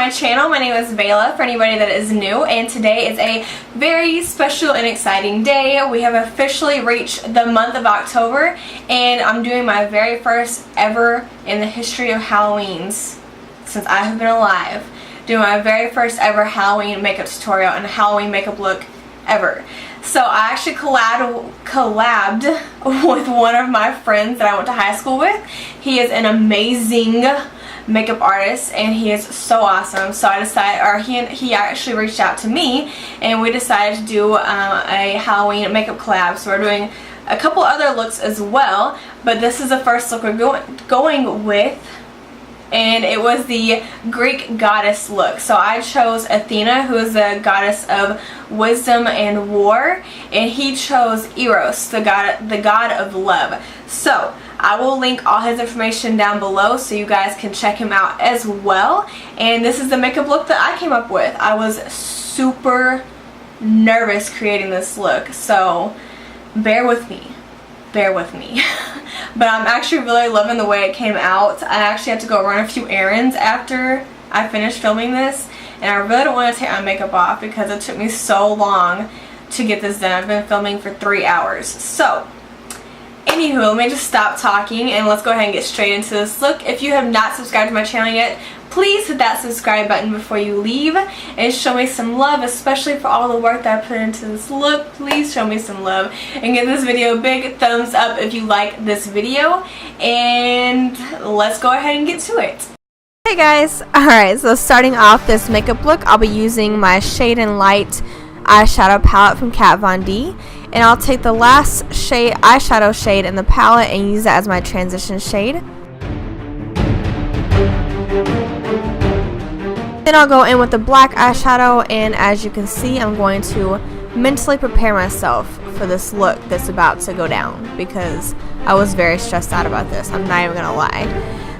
my channel. My name is Vela for anybody that is new, and today is a very special and exciting day. We have officially reached the month of October, and I'm doing my very first ever in the history of Halloweens since I have been alive, doing my very first ever Halloween makeup tutorial and Halloween makeup look ever. So I actually collabed with one of my friends that I went to high school with. He is an amazing makeup artist and he is so awesome. So I decided, or he actually reached out to me and we decided to do a Halloween makeup collab. So we're doing a couple other looks as well, but this is the first look we're going with. And it was the Greek goddess look. So I chose Athena, who is the goddess of wisdom and war, and he chose Eros, the god of love. So I will link all his information down below so you guys can check him out as well. And this is the makeup look that I came up with. I was super nervous creating this look, so bear with me. Bear with me. But I'm actually really loving the way it came out. I actually had to go run a few errands after I finished filming this, and I really don't want to take my makeup off because it took me so long to get this done. I've been filming for 3 hours. So anywho, let me just stop talking and let's go ahead and get straight into this look. If you have not subscribed to my channel yet, please hit that subscribe button before you leave and show me some love, especially for all the work that I put into this look. Please show me some love and give this video a big thumbs up if you like this video, and let's go ahead and get to it. Hey guys, alright, so starting off this makeup look, I'll be using my Shade and Light eyeshadow palette from Kat Von D, and I'll take the last eyeshadow shade in the palette and use that as my transition shade. Then I'll go in with the black eyeshadow, and as you can see, I'm going to mentally prepare myself for this look that's about to go down because I was very stressed out about this. I'm not even gonna lie.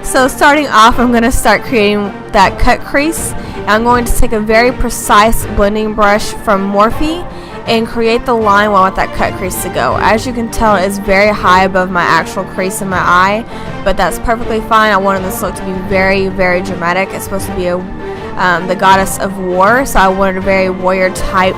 So starting off, I'm going to start creating that cut crease, and I'm going to take a very precise blending brush from Morphe and create the line where I want that cut crease to go. As you can tell, it's very high above my actual crease in my eye, but that's perfectly fine. I wanted this look to be very, very dramatic. It's supposed to be the goddess of war, so I wanted a very warrior type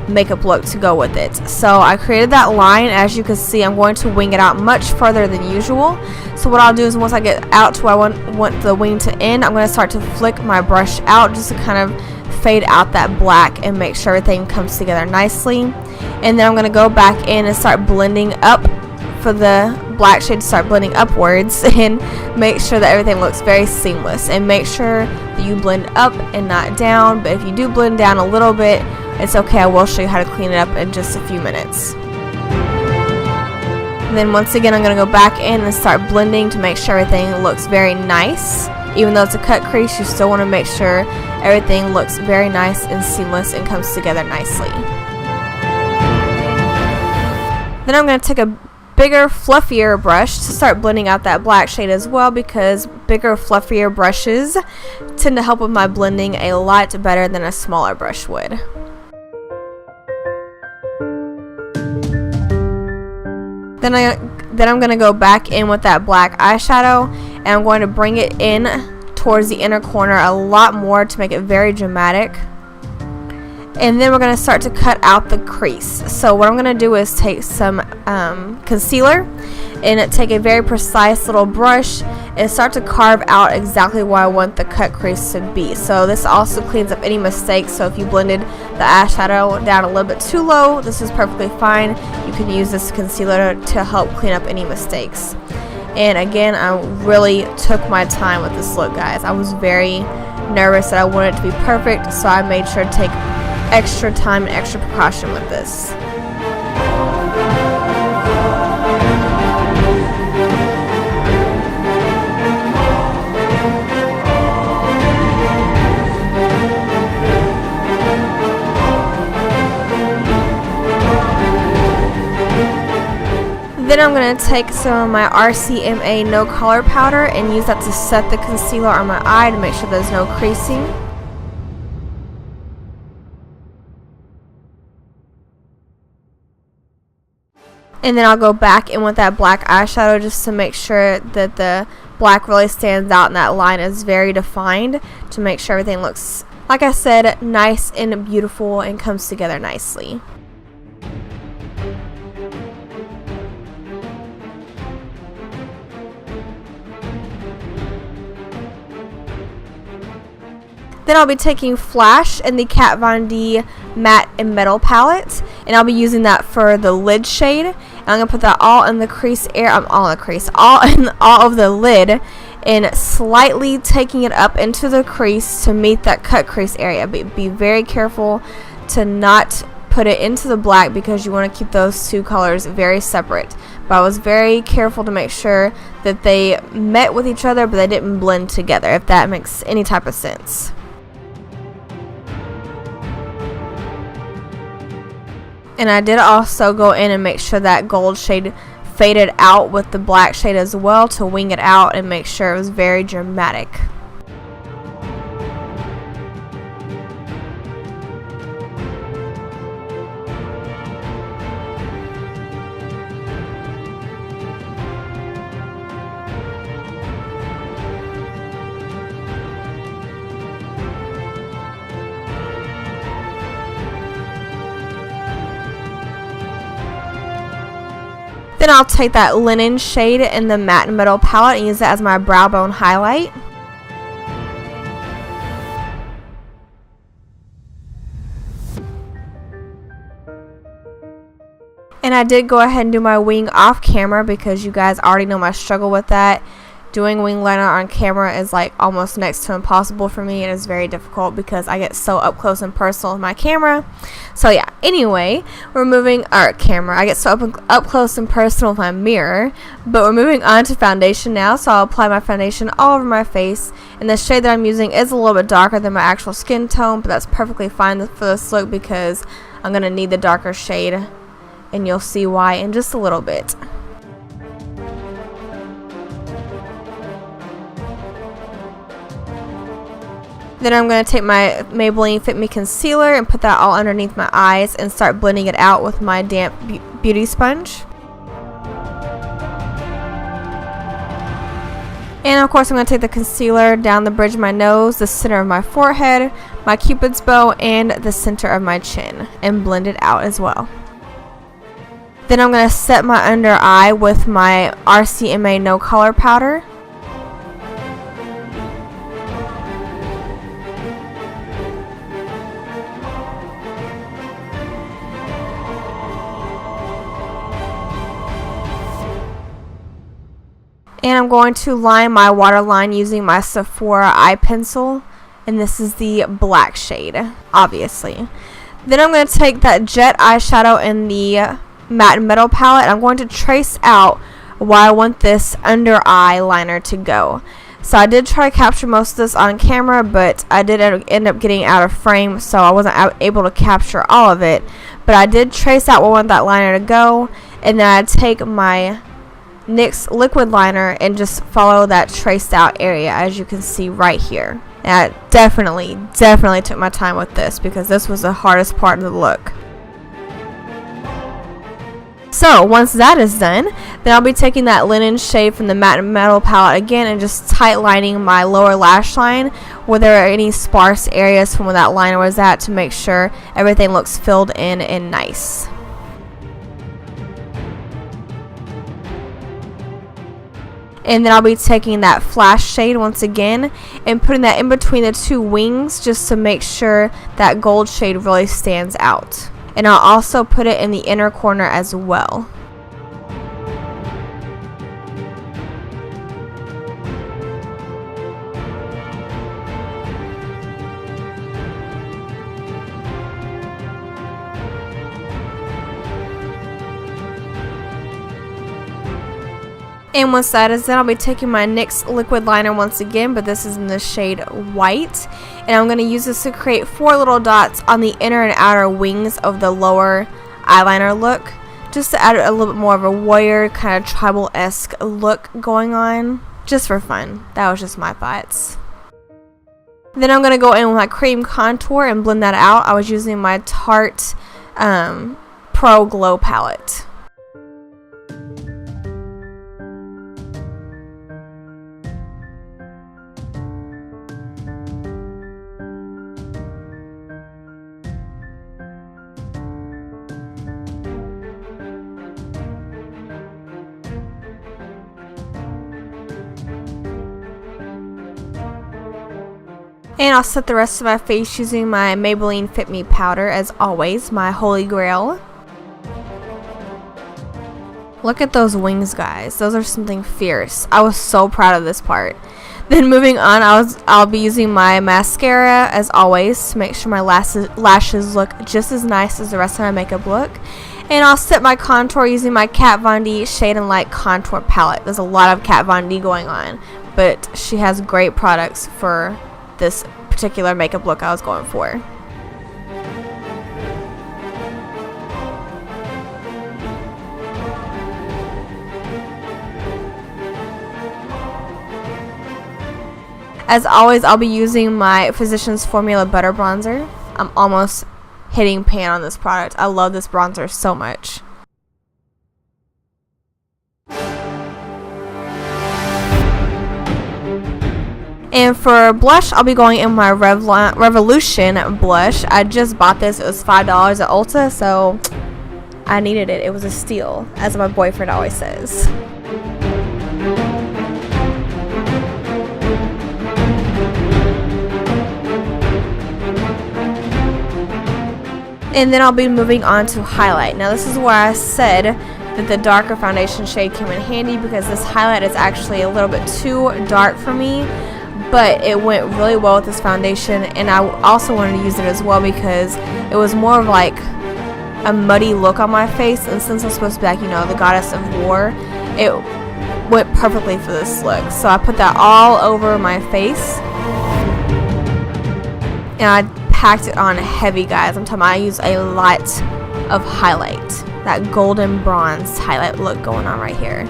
makeup look to go with it. So I created that line. As you can see, I'm going to wing it out much further than usual. So what I'll do is once I get out to where I want the wing to end, I'm going to start to flick my brush out just to kind of fade out that black and make sure everything comes together nicely. And then I'm going to go back in and start blending up for the black shade to start blending upwards and make sure that everything looks very seamless, and make sure that you blend up and not down. But if you do blend down a little bit, it's okay. I will show you how to clean it up in just a few minutes. And then once again, I'm going to go back in and start blending to make sure everything looks very nice. Even though it's a cut crease, you still want to make sure everything looks very nice and seamless and comes together nicely. Then I'm going to take a bigger, fluffier brush to start blending out that black shade as well, because bigger, fluffier brushes tend to help with my blending a lot better than a smaller brush would. Then I'm going to go back in with that black eyeshadow, and I'm going to bring it in towards the inner corner a lot more to make it very dramatic. And then we're going to start to cut out the crease. So what I'm going to do is take some concealer and take a very precise little brush and start to carve out exactly where I want the cut crease to be. So this also cleans up any mistakes. So if you blended the eyeshadow down a little bit too low, this is perfectly fine. You can use this concealer to help clean up any mistakes. And again, I really took my time with this look, guys. I was very nervous that I wanted it to be perfect, so I made sure to take extra time and extra precaution with this. Then I'm going to take some of my RCMA No Color Powder and use that to set the concealer on my eye to make sure there's no creasing. And then I'll go back in with that black eyeshadow just to make sure that the black really stands out and that line is very defined, to make sure everything looks, like I said, nice and beautiful and comes together nicely. Then I'll be taking Flash in the Kat Von D Matte and Metal palette, and I'll be using that for the lid shade. And I'm gonna put that all in the crease area. All of the lid, and slightly taking it up into the crease to meet that cut crease area. Be very careful to not put it into the black because you want to keep those two colors very separate. But I was very careful to make sure that they met with each other, but they didn't blend together, if that makes any type of sense. And I did also go in and make sure that gold shade faded out with the black shade as well, to wing it out and make sure it was very dramatic. Then I'll take that linen shade in the matte and metal palette and use that as my brow bone highlight. And I did go ahead and do my wing off camera because you guys already know my struggle with that. Doing wing liner on camera is like almost next to impossible for me. It is very difficult because I get so up close and personal with my camera. So yeah, anyway, we're moving our camera. I get so up close and personal with my mirror. But we're moving on to foundation now. So I'll apply my foundation all over my face. And the shade that I'm using is a little bit darker than my actual skin tone, but that's perfectly fine for this look because I'm going to need the darker shade. And you'll see why in just a little bit. Then I'm going to take my Maybelline Fit Me Concealer and put that all underneath my eyes and start blending it out with my damp beauty sponge. And of course I'm going to take the concealer down the bridge of my nose, the center of my forehead, my cupid's bow, and the center of my chin, and blend it out as well. Then I'm going to set my under eye with my RCMA No Color Powder. And I'm going to line my waterline using my Sephora eye pencil. And this is the black shade, obviously. Then I'm going to take that jet eyeshadow in the matte and metal palette. I'm going to trace out where I want this under eye liner to go. So I did try to capture most of this on camera, but I did end up getting out of frame, so I wasn't able to capture all of it. But I did trace out where I want that liner to go. And then I take my NYX liquid liner and just follow that traced out area, as you can see right here. And I definitely took my time with this because this was the hardest part of the look. So once that is done, then I'll be taking that linen shade from the matte and metal palette again and just tight lining my lower lash line where there are any sparse areas from where that liner was at, to make sure everything looks filled in and nice. And then I'll be taking that flash shade once again and putting that in between the two wings just to make sure that gold shade really stands out. And I'll also put it in the inner corner as well. And once that is done, I'll be taking my NYX liquid liner once again, but this is in the shade white. And I'm going to use this to create 4 little dots on the inner and outer wings of the lower eyeliner look, just to add a little bit more of a warrior kind of tribal-esque look going on, just for fun. That was just my thoughts. Then I'm going to go in with my cream contour and blend that out. I was using my Tarte Pro Glow palette. And I'll set the rest of my face using my Maybelline Fit Me powder, as always, my holy grail. Look at those wings, guys. Those are something fierce. I was so proud of this part. Then moving on, I'll be using my mascara, as always, to make sure my lashes look just as nice as the rest of my makeup look. And I'll set my contour using my Kat Von D Shade and Light Contour Palette. There's a lot of Kat Von D going on, but she has great products for this particular makeup look I was going for. As always, I'll be using my Physicians Formula Butter Bronzer. I'm almost hitting pan on this product. I love this bronzer so much. And for blush, I'll be going in my Revolution blush. I just bought this. It was $5 at Ulta, so I needed it. It was a steal, as my boyfriend always says. And then I'll be moving on to highlight. Now this is where I said that the darker foundation shade came in handy, because this highlight is actually a little bit too dark for me, but it went really well with this foundation. And I also wanted to use it as well because it was more of like a muddy look on my face, and since I'm supposed to be like, you know, the goddess of war, it went perfectly for this look. So I put that all over my face, and I packed it on heavy, guys. I'm talking about I use a lot of highlight. That golden bronze highlight look going on right here.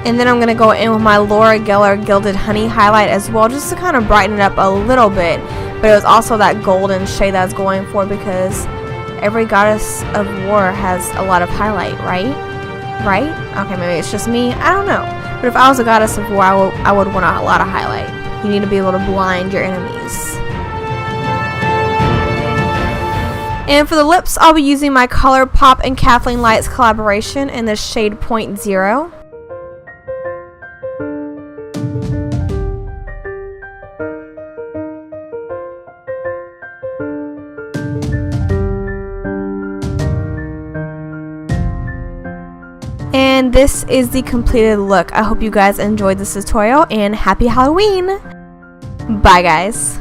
And then I'm going to go in with my Laura Geller Gilded Honey highlight as well, just to kind of brighten it up a little bit. But it was also that golden shade that I was going for, because every goddess of war has a lot of highlight, right? Right? Okay, maybe it's just me. I don't know. But if I was a goddess of war, I would want a lot of highlight. You need to be able to blind your enemies. And for the lips, I'll be using my ColourPop and Kathleen Lights collaboration in the shade 0.0. And this is the completed look. I hope you guys enjoyed this tutorial, and happy Halloween! Bye, guys.